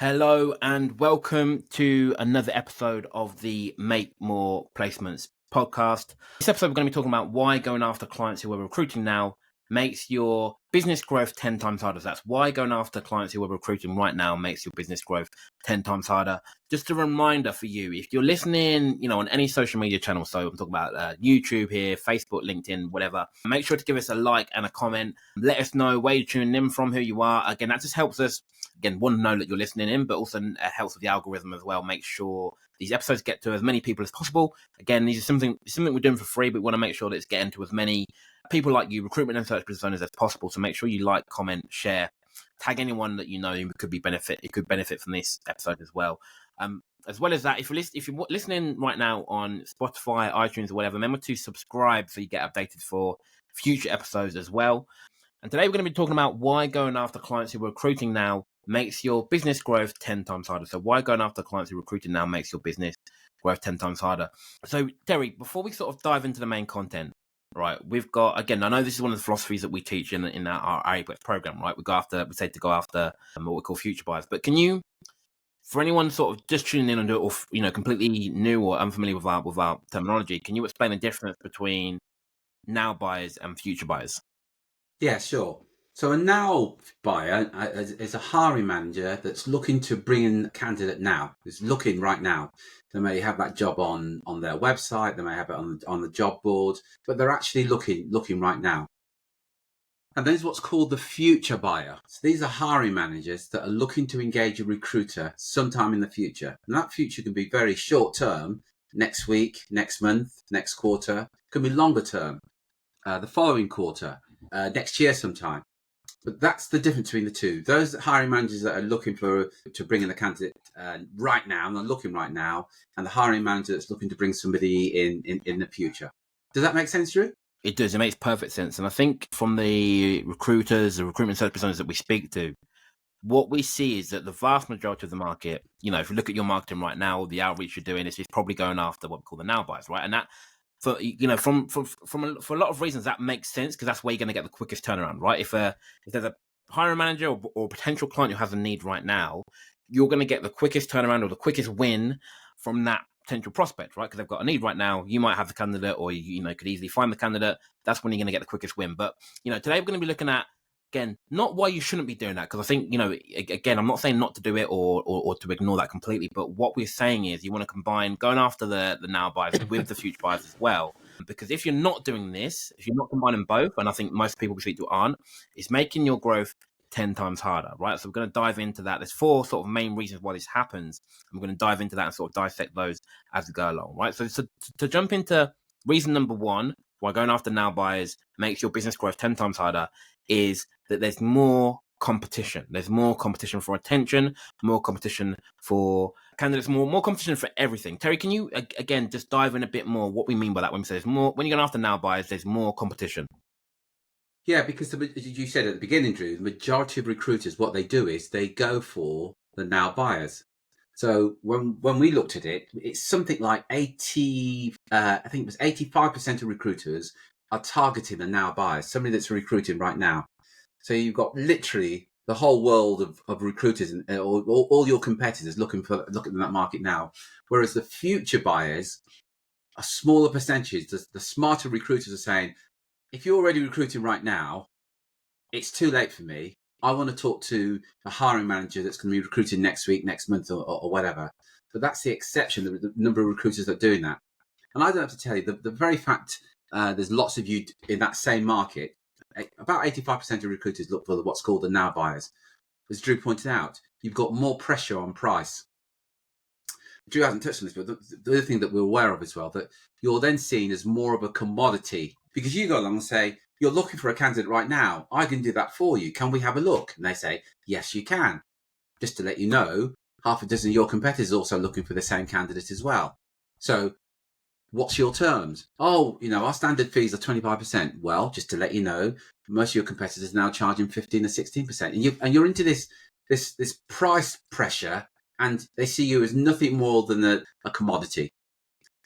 Hello and welcome to another episode of the Make More Placements podcast. This episode, we're going to be talking about why going after clients who are recruiting now makes your business growth 10 times harder. So that's why going after clients who are recruiting right now makes your business growth 10 times harder. Just a reminder for you, if you're listening, on any social media channel, so I'm talking about YouTube here, Facebook, LinkedIn, whatever, make sure to give us a like and a comment. Let us know where you're tuning in from, who you are. Again, that just helps us, want to know that you're listening in, but also helps with the algorithm as well. Make sure these episodes get to as many people as possible. Again, these are something we're doing for free, but we want to make sure that it's getting to as many people like you, recruitment and search business owners, as possible. So make sure you like, comment, share, tag anyone that you know who could benefit from this episode as well. As well as that, if you're listening right now on Spotify, iTunes, or whatever, remember to subscribe so you get updated for future episodes as well. And today we're going to be talking about why going after clients who are recruiting now makes your business growth 10 times harder. So why going after clients who are recruiting now makes your business growth 10 times harder. So Terry, before we sort of dive into the main content, right, we've got, again, I know this is one of the philosophies that we teach in our Apex program, right? We say to go after what we call future buyers. But can you, for anyone sort of just tuning in and or completely new or unfamiliar with our terminology, can you explain the difference between now buyers and future buyers? Yeah, sure. So a now buyer is a hiring manager that's looking to bring in a candidate now, who's looking right now. They may have that job on their website, they may have it on the job board, but they're actually looking right now. And there's what's called the future buyer. So these are hiring managers that are looking to engage a recruiter sometime in the future. And that future can be very short term, next week, next month, next quarter, can be longer term, the following quarter, next year sometime. But that's the difference between the two. Those hiring managers that are looking to bring in a candidate right now, and they're looking right now, and the hiring manager that's looking to bring somebody in the future. Does that make sense, Drew? It does. It makes perfect sense. And I think from the recruiters, the recruitment search personas that we speak to, what we see is that the vast majority of the market, if you look at your marketing right now, the outreach you're doing is probably going after what we call the now buyers, right? And that, for a lot of reasons, that makes sense because that's where you're going to get the quickest turnaround, right? If there's a hiring manager or potential client who has a need right now, you're going to get the quickest turnaround or the quickest win from that potential prospect, right? Because they've got a need right now. You might have the candidate, or could easily find the candidate. That's when you're going to get the quickest win. But today we're going to be looking at, again, not why you shouldn't be doing that, because I think, again, I'm not saying not to do it or to ignore that completely, but what we're saying is you want to combine going after the now buyers with the future buyers as well. Because if you're not doing this, if you're not combining both, and I think most people we speak to aren't, it's making your growth 10 times harder, right? So we're going to dive into that. There's 4 sort of main reasons why this happens. I'm going to dive into that and sort of dissect those as we go along, right? So to jump into reason number 1, why going after now buyers makes your business growth 10 times harder, is that there's more competition. There's more competition for attention, more competition for candidates, more competition for everything. Terry, can you, again, just dive in a bit more what we mean by that when we say there's more, when you're going after now buyers, there's more competition? Yeah, because you said at the beginning, Drew, the majority of recruiters, what they do is they go for the now buyers. So when we looked at it, it's something like 80, I think it was 85% of recruiters are targeting the now buyers, somebody that's recruiting right now. So you've got literally the whole world of recruiters and all your competitors looking at that market now. Whereas the future buyers, a smaller percentage, the smarter recruiters are saying, if you're already recruiting right now, it's too late for me. I want to talk to a hiring manager that's going to be recruiting next week, next month, or whatever. But that's the exception, the number of recruiters that are doing that. And I don't have to tell you, the very fact there's lots of you in that same market, about 85% of recruiters look for what's called the now buyers. As Drew pointed out, you've got more pressure on price. Drew hasn't touched on this, but the other thing that we're aware of as well, that you're then seen as more of a commodity, because you go along and say, you're looking for a candidate right now. I can do that for you. Can we have a look? And they say, yes, you can. Just to let you know, half a dozen of your competitors are also looking for the same candidate as well. So what's your terms? Oh, our standard fees are 25%. Well, just to let you know, most of your competitors are now charging 15 or 16%. And you're into this price pressure, and they see you as nothing more than a commodity.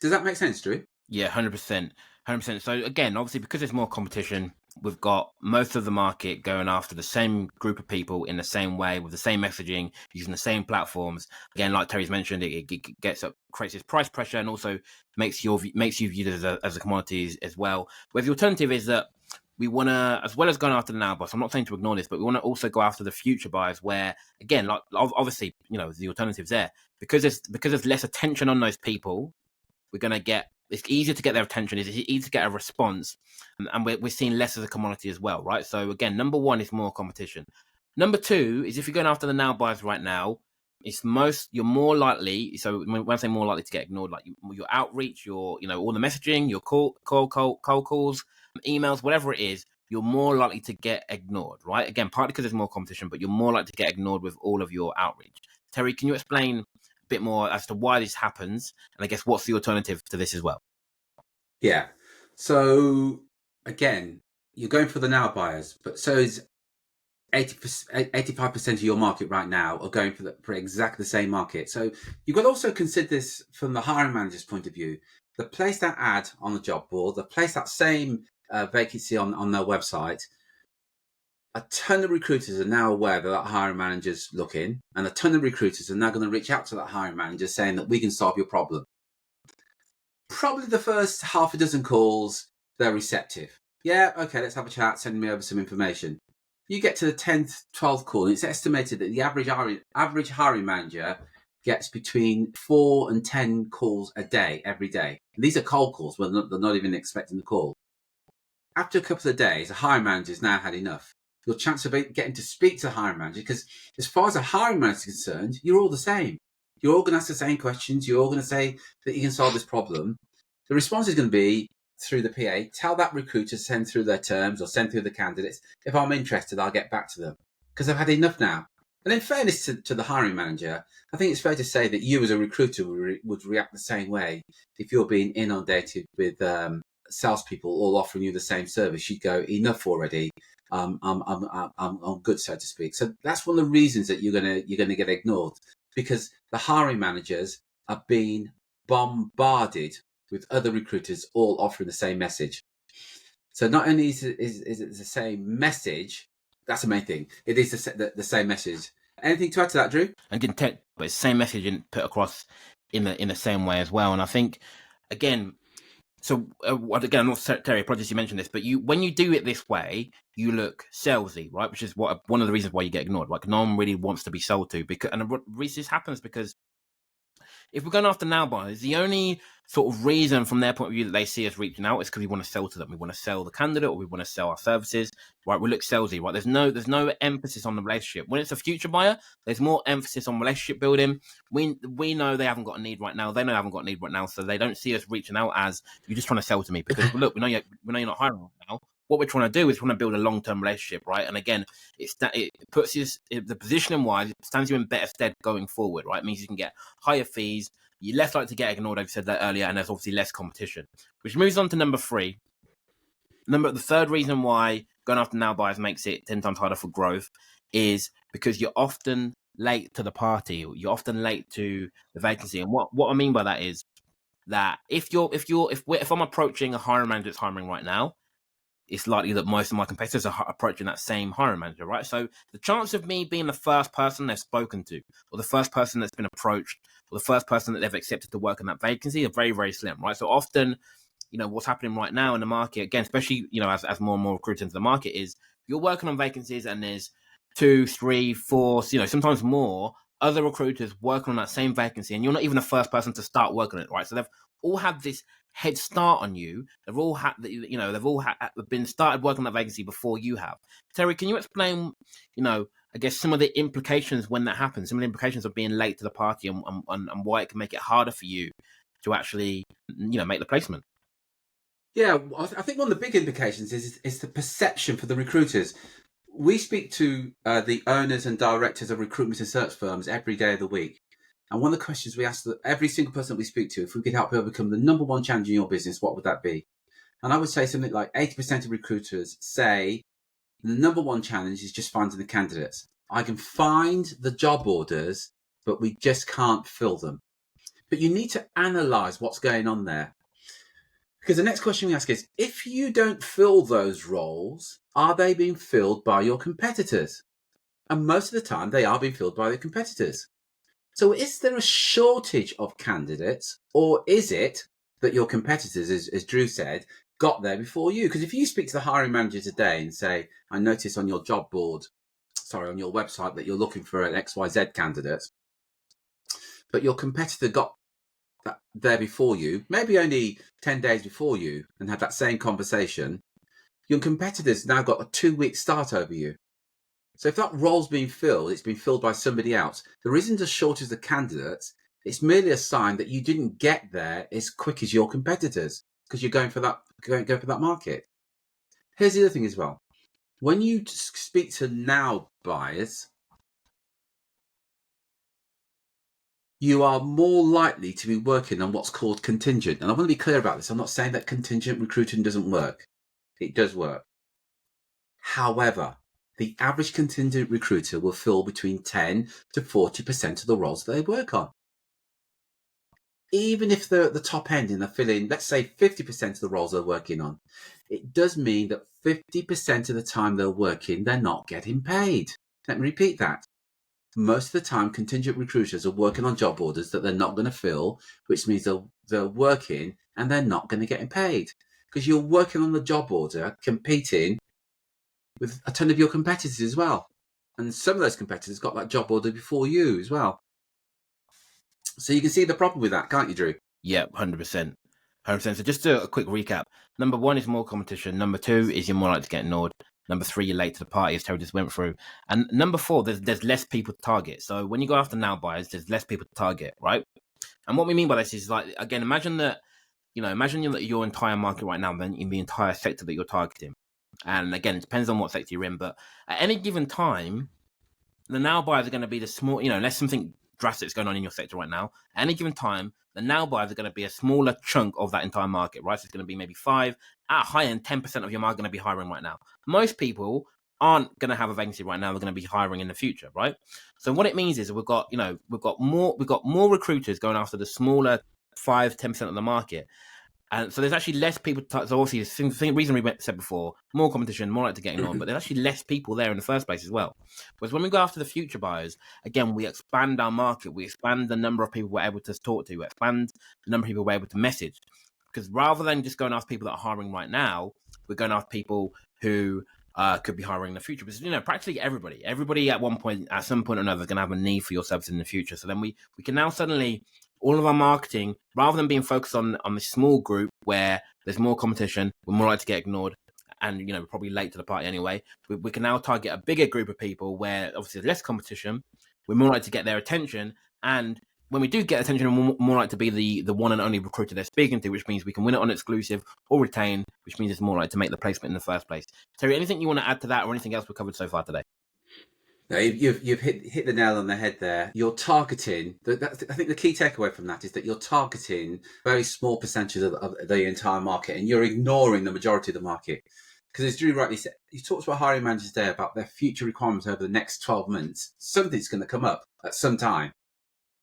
Does that make sense, Drew? Yeah, 100%. 100%. So again, obviously, because there's more competition, we've got most of the market going after the same group of people in the same way with the same messaging, using the same platforms. Again, like Terry's mentioned, it creates this price pressure and also makes you viewed as a commodity as well. Whereas the alternative is that we want to, as well as going after the now buyers, I'm not saying to ignore this, but we want to also go after the future buyers where, again, like obviously, the alternative's there because there's less attention on those people. We're going to get, it's easier to get their attention, it's easier to get a response, and we're seeing less as a commodity as well, right? So again, number one is more competition. Number two is if you're going after the now buyers right now, you're more likely, so when I say more likely to get ignored, like your outreach, all the messaging, your cold calls, emails, whatever it is, you're more likely to get ignored, right? Again, partly because there's more competition, but you're more likely to get ignored with all of your outreach. Terry, can you explain a bit more as to why this happens? And I guess what's the alternative to this as well? Yeah. So again, you're going for the now buyers, but so is 85% of your market right now are going for exactly the same market. So you've got to also consider this from the hiring manager's point of view. They place that ad on the job board, they place that same vacancy on their website. A ton of recruiters are now aware that hiring manager's looking, and a ton of recruiters are now going to reach out to that hiring manager saying that we can solve your problem. Probably the first half a dozen calls, they're receptive. Yeah, okay, let's have a chat, send me over some information. You get to the 10th, 12th call, and it's estimated that the average hiring manager gets between 4 and 10 calls a day, every day. And these are cold calls, where they're not even expecting the call. After a couple of days, a hiring manager's now had enough. Your chance of getting to speak to the hiring manager, because as far as a hiring manager is concerned, you're all the same. You're all going to ask the same questions. You're all going to say that you can solve this problem. The response is going to be through the PA. Tell that recruiter to send through their terms or send through the candidates. If I'm interested, I'll get back to them because I've had enough now. And in fairness to the hiring manager, I think it's fair to say that you as a recruiter would react the same way if you're being inundated with salespeople all offering you the same service. You'd go, enough already. I'm good, so to speak. So that's one of the reasons that you're gonna get ignored, because the hiring managers are being bombarded with other recruiters all offering the same message. So not only is it the same message, that's the main thing. It is the same message. Anything to add to that, Drew? And but it's the same message and put across in the same way as well. And I think, again, so again, I'm not Terry, apologies you mentioned this, but when you do it this way, you look salesy, right? Which is one of the reasons why you get ignored. Like no one really wants to be sold to, and the reason this happens because if we're going after now buyers, the only sort of reason from their point of view that they see us reaching out is because we want to sell to them. We want to sell the candidate or we want to sell our services, right? We look salesy, right? There's no emphasis on the relationship. When it's a future buyer, there's more emphasis on relationship building. We know they haven't got a need right now. They know they haven't got a need right now, so they don't see us reaching out as you're just trying to sell to me because look, we know you're not hiring right now. What we're trying to do is trying to build a long-term relationship, right? And again, it puts you, the positioning-wise, it stands you in better stead going forward, right? It means you can get higher fees, you're less likely to get ignored, I've said that earlier, and there's obviously less competition. Which moves on to number three. The third reason why going after now buyers makes it 10 times harder for growth is because you're often late to the party, you're often late to the vacancy. And what I mean by that is that if I'm approaching a hiring manager that's hiring right now, it's likely that most of my competitors are approaching that same hiring manager, right? So the chance of me being the first person they've spoken to, or the first person that's been approached, or the first person that they've accepted to work in that vacancy are very, very slim, right? So often, what's happening right now in the market, again, especially, as more and more recruiters into the market, is you're working on vacancies and there's 2, 3, 4, sometimes more other recruiters working on that same vacancy, and you're not even the first person to start working on it, right? So they've all had this head start on you. They've all been started working on that vacancy before you have. Terry, can you explain, I guess some of the implications when that happens, some of the implications of being late to the party and why it can make it harder for you to actually, make the placement? Yeah, I think one of the big implications is the perception for the recruiters. We speak to the owners and directors of recruitment and search firms every day of the week. And one of the questions we ask every single person that we speak to, if we could help you overcome the number one challenge in your business, what would that be? And I would say something like 80% of recruiters say the number one challenge is just finding the candidates. I can find the job orders, but we just can't fill them. But you need to analyze what's going on there. Because the next question we ask is, if you don't fill those roles, are they being filled by your competitors? And most of the time, they are being filled by the competitors. So is there a shortage of candidates, or is it that your competitors, as Drew said, got there before you? Because if you speak to the hiring manager today and say, I noticed on your job board, on your website that you're looking for an XYZ candidate, but your competitor got there before you, maybe only 10 days before you, and had that same conversation, your competitor's now got a 2-week start over you. So if that role's been filled, it's been filled by somebody else. There isn't a shortage of candidates. It's merely a sign that you didn't get there as quick as your competitors because you're going for that market. Here's the other thing as well. When you speak to now buyers, you are more likely to be working on what's called contingent. And I want to be clear about this. I'm not saying that contingent recruiting doesn't work. It does work. However, the average contingent recruiter will fill between 10 to 40% of the roles that they work on. Even if they're at the top end and they're filling, let's say 50% of the roles they're working on, it does mean that 50% of the time they're working, they're not getting paid. Let me repeat that. Most of the time, contingent recruiters are working on job orders that they're not going to fill, which means they're working and they're not going to get paid. Because you're working on the job order, competing with a ton of your competitors as well. And some of those competitors got that job order before you as well. So you can see the problem with that, can't you, Drew? Yeah, 100%. 100%. So just a quick recap. Number 1 is more competition. Number 2 is you're more likely to get ignored. Number 3, you're late to the party, as Terry just went through. And number 4, there's less people to target. So when you go after now buyers, there's less people to target, right? And what we mean by this is, like, again, imagine that your entire market right now, then in the entire sector that you're targeting. And again, it depends on what sector you're in, but at any given time, the now buyers are going to be the small, unless something drastic is going on in your sector right now, at any given time, the now buyers are going to be a smaller chunk of that entire market, right? So it's going to be maybe 5, at high end, 10% of your market going to be hiring right now. Most people aren't going to have a vacancy right now. They're going to be hiring in the future, right? So what it means is we've got more recruiters going after the smaller 5-10% of the market. And so there's actually less people. So obviously, the reason we said before, more competition, more likely to get on, but there's actually less people there in the first place as well. Whereas when we go after the future buyers, again, we expand our market. We expand the number of people we're able to talk to. We expand the number of people we're able to message. Because rather than just going after people that are hiring right now, we're going after people who could be hiring in the future. Because, practically everybody at some point or another is going to have a need for your service in the future. So then we can now suddenly, all of our marketing, rather than being focused on the small group where there's more competition, we're more likely to get ignored, and we're probably late to the party anyway. We can now target a bigger group of people where obviously there's less competition. We're more likely to get their attention, and when we do get attention, we're more likely to be the one and only recruiter they're speaking to, which means we can win it on exclusive or retain, which means it's more likely to make the placement in the first place. Terry, anything you want to add to that, or anything else we've covered so far today? No, you've hit the nail on the head there. You're targeting. I think the key takeaway from that is that you're targeting a very small percentage of the entire market, and you're ignoring the majority of the market. Because as Drew rightly said, you talked about hiring managers there about their future requirements over the next 12 months. Something's going to come up at some time.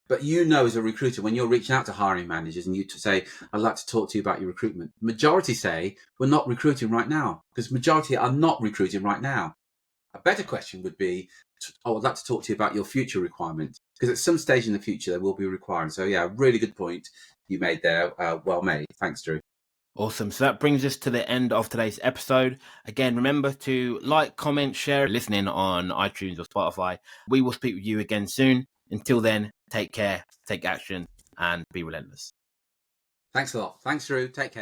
But as a recruiter, when you're reaching out to hiring managers and you say, I'd like to talk to you about your recruitment, majority say, we're not recruiting right now, because majority are not recruiting right now. A better question would be, I would like to talk to you about your future requirements, because at some stage in the future, they will be requiring. So yeah, really good point you made there. Well made. Thanks, Drew. Awesome. So that brings us to the end of today's episode. Again, remember to like, comment, share, listening on iTunes or Spotify. We will speak with you again soon. Until then, take care, take action, and be relentless. Thanks a lot. Thanks, Drew. Take care.